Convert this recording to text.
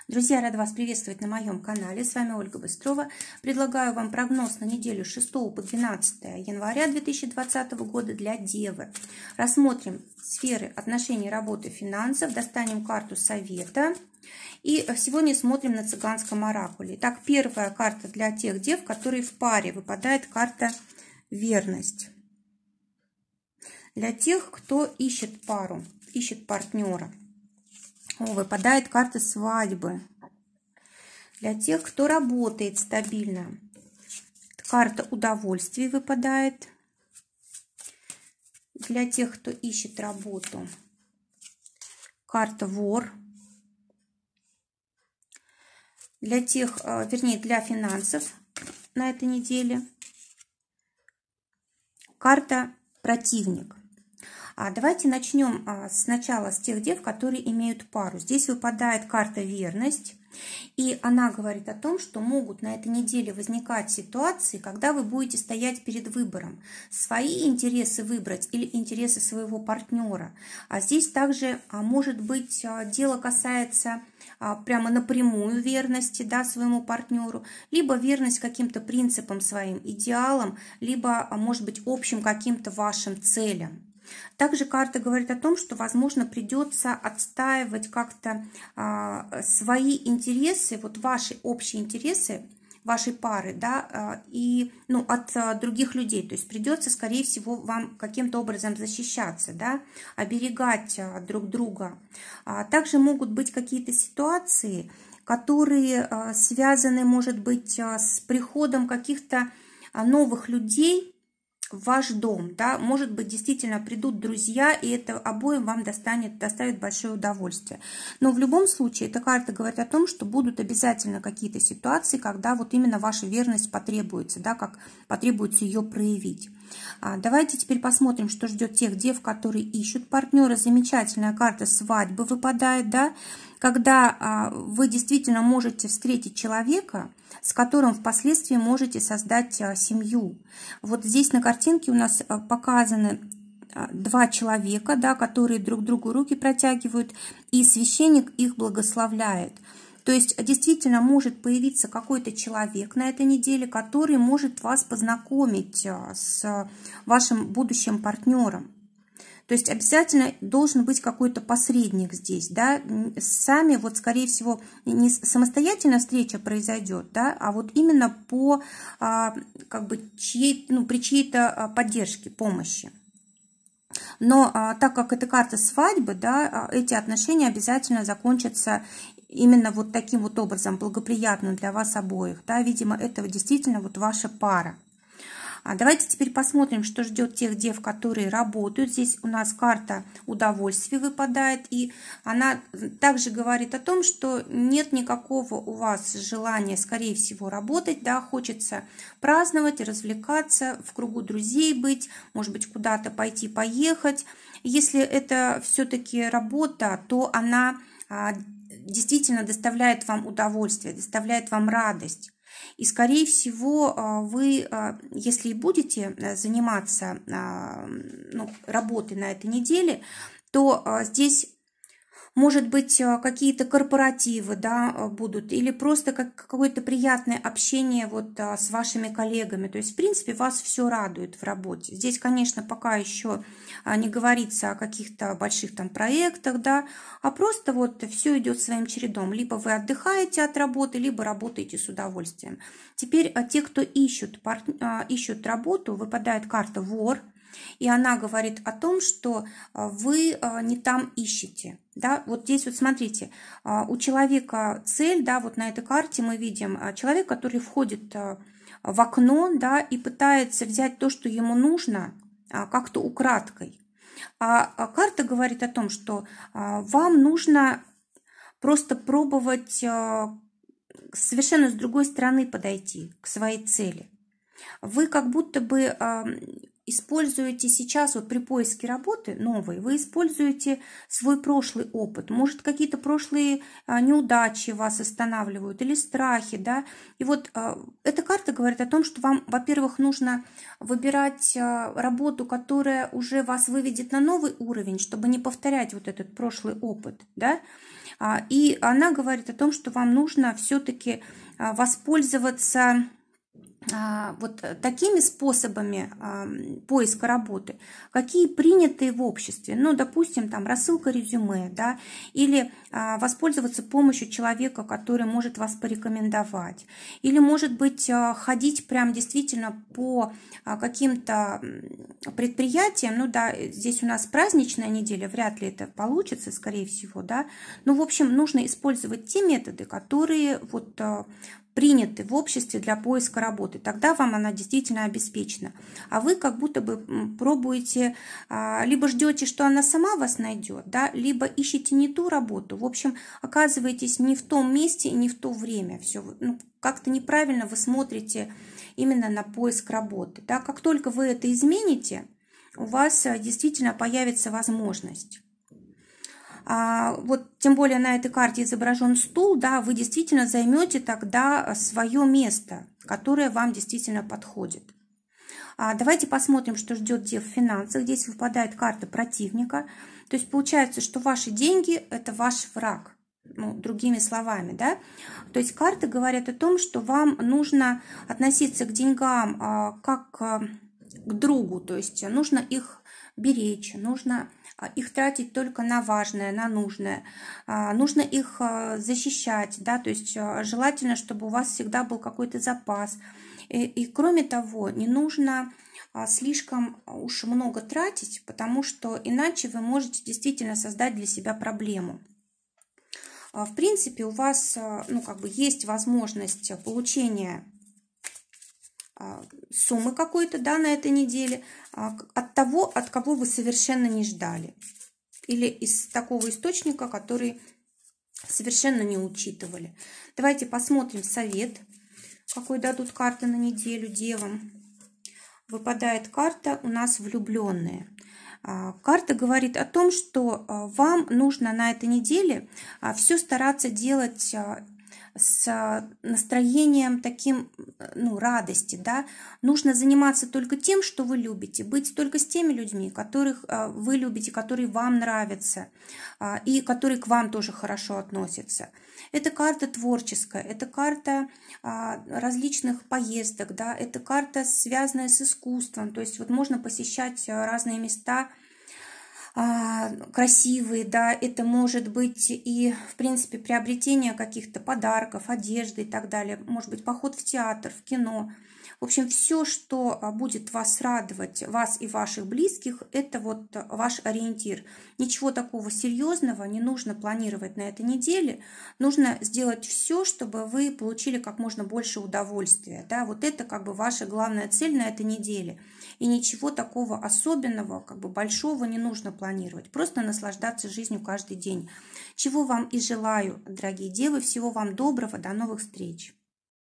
Друзья, рада вас приветствовать на моем канале. С вами Ольга Быстрова. Предлагаю вам прогноз на неделю с 6 по 12 января 2020 года для Девы. Рассмотрим сферы отношений, работы, финансов, достанем карту совета. И сегодня смотрим на цыганском оракуле. Итак, первая карта для тех дев, которые в паре, выпадает карта верность. Для тех, кто ищет пару, ищет партнера. Выпадает карта свадьбы. Для тех, кто работает стабильно, карта удовольствий выпадает. Для тех, кто ищет работу, карта вор. Для тех, вернее, для финансов на этой неделе карта противник. Давайте начнем сначала с тех дев, которые имеют пару. Здесь выпадает карта верность, и она говорит о том, что могут на этой неделе возникать ситуации, когда вы будете стоять перед выбором, свои интересы выбрать или интересы своего партнера. А здесь также может быть дело касается прямо напрямую верности, да, своему партнеру, либо верность каким-то принципам своим, идеалам, либо, может быть, общим каким-то вашим целям. Также карта говорит о том, что, возможно, придется отстаивать как-то свои интересы, вот ваши общие интересы, вашей пары, да, и от других людей. То есть придется, скорее всего, вам каким-то образом защищаться, да, оберегать друг друга. Также могут быть какие-то ситуации, которые связаны, может быть, с приходом каких-то новых людей в ваш дом, да, может быть, действительно придут друзья, и это обоим вам доставит большое удовольствие. Но в любом случае, эта карта говорит о том, что будут обязательно какие-то ситуации, когда вот именно ваша верность потребуется, да, как потребуется ее проявить. Давайте теперь посмотрим, что ждет тех дев, которые ищут партнера. Замечательная карта свадьбы выпадает, да, когда вы действительно можете встретить человека, с которым впоследствии можете создать семью. Вот здесь на картинке у нас показаны два человека, да, которые друг другу руки протягивают, и священник их благословляет. То есть действительно может появиться какой-то человек на этой неделе, который может вас познакомить с вашим будущим партнером. То есть обязательно должен быть какой-то посредник здесь, да, сами вот, скорее всего, не самостоятельно встреча произойдет, да, а вот именно по, как бы, при чьей-то поддержке, помощи. Но так как это карта свадьбы, да, эти отношения обязательно закончатся именно вот таким вот образом, благоприятно для вас обоих, да, видимо, это действительно вот ваша пара. Давайте теперь посмотрим, что ждет тех дев, которые работают. Здесь у нас карта удовольствия выпадает, и она также говорит о том, что нет никакого у вас желания, скорее всего, работать, да, хочется праздновать, развлекаться, в кругу друзей быть, может быть, куда-то пойти, поехать. Если это все-таки работа, то она действительно доставляет вам удовольствие, доставляет вам радость. И, скорее всего, вы, если и будете заниматься работой на этой неделе, то здесь, может быть, какие-то корпоративы, да, будут, или просто какое-то приятное общение вот с вашими коллегами. То есть, в принципе, вас все радует в работе. Здесь, конечно, пока еще не говорится о каких-то больших там проектах, да, а просто вот все идет своим чередом. Либо вы отдыхаете от работы, либо работаете с удовольствием. Теперь те, кто ищут работу, выпадает карта вор. И она говорит о том, что вы не там ищете. Да? Вот здесь вот смотрите, у человека цель, да, вот на этой карте мы видим человек, который входит в окно, да, и пытается взять то, что ему нужно, как-то украдкой. А карта говорит о том, что вам нужно просто пробовать совершенно с другой стороны подойти к своей цели. Вы как будто бы используете сейчас, вот при поиске работы новой, вы используете свой прошлый опыт. Может, какие-то прошлые неудачи вас останавливают или страхи, да. И вот эта карта говорит о том, что вам, во-первых, нужно выбирать работу, которая уже вас выведет на новый уровень, чтобы не повторять вот этот прошлый опыт, да. И она говорит о том, что вам нужно все-таки воспользоваться вот такими способами поиска работы, какие приняты в обществе. Ну, допустим, там рассылка резюме, да, или воспользоваться помощью человека, который может вас порекомендовать. Или, может быть, ходить прям действительно по каким-то предприятиям. Ну да, здесь у нас праздничная неделя, вряд ли это получится, скорее всего, да. Ну, в общем, нужно использовать те методы, которые вот приняты в обществе для поиска работы. Тогда вам она действительно обеспечена. А вы как будто бы пробуете, либо ждете, что она сама вас найдет, да, либо ищете не ту работу. В общем, оказываетесь не в том месте и не в то время. Все, ну, как-то неправильно вы смотрите именно на поиск работы. Да. Как только вы это измените, у вас действительно появится возможность. Вот тем более на этой карте изображен стул, да, вы действительно займете тогда свое место, которое вам действительно подходит. Давайте посмотрим, что ждет дев в финансах. Здесь выпадает карта противника. То есть получается, что ваши деньги – это ваш враг. Ну, другими словами, да. То есть карты говорят о том, что вам нужно относиться к деньгам как к другу. То есть нужно их беречь, нужно их тратить только на важное, на нужное. Нужно их защищать, да, то есть желательно, чтобы у вас всегда был какой-то запас. И кроме того, не нужно слишком уж много тратить, потому что иначе вы можете действительно создать для себя проблему. В принципе, у вас, ну, как бы есть возможность получения суммы какой-то, да, на этой неделе от того, от кого вы совершенно не ждали. Или из такого источника, который совершенно не учитывали. Давайте посмотрим совет, какой дадут карты на неделю девам. Выпадает карта у нас влюбленные. Карта говорит о том, что вам нужно на этой неделе все стараться делать с настроением таким, ну, радости, да. Нужно заниматься только тем, что вы любите, быть только с теми людьми, которых вы любите, которые вам нравятся и которые к вам тоже хорошо относятся. Это карта творческая, это карта различных поездок, да, это карта, связанная с искусством, то есть вот можно посещать разные места, красивые, да, это может быть и, в принципе, приобретение каких-то подарков, одежды и так далее, может быть, поход в театр, в кино. В общем, все, что будет вас радовать, вас и ваших близких, это вот ваш ориентир. Ничего такого серьезного не нужно планировать на этой неделе. Нужно сделать все, чтобы вы получили как можно больше удовольствия. Да? Вот это как бы ваша главная цель на этой неделе. И ничего такого особенного, как бы большого не нужно планировать. Просто наслаждаться жизнью каждый день. Чего вам и желаю, дорогие девы. Всего вам доброго. До новых встреч.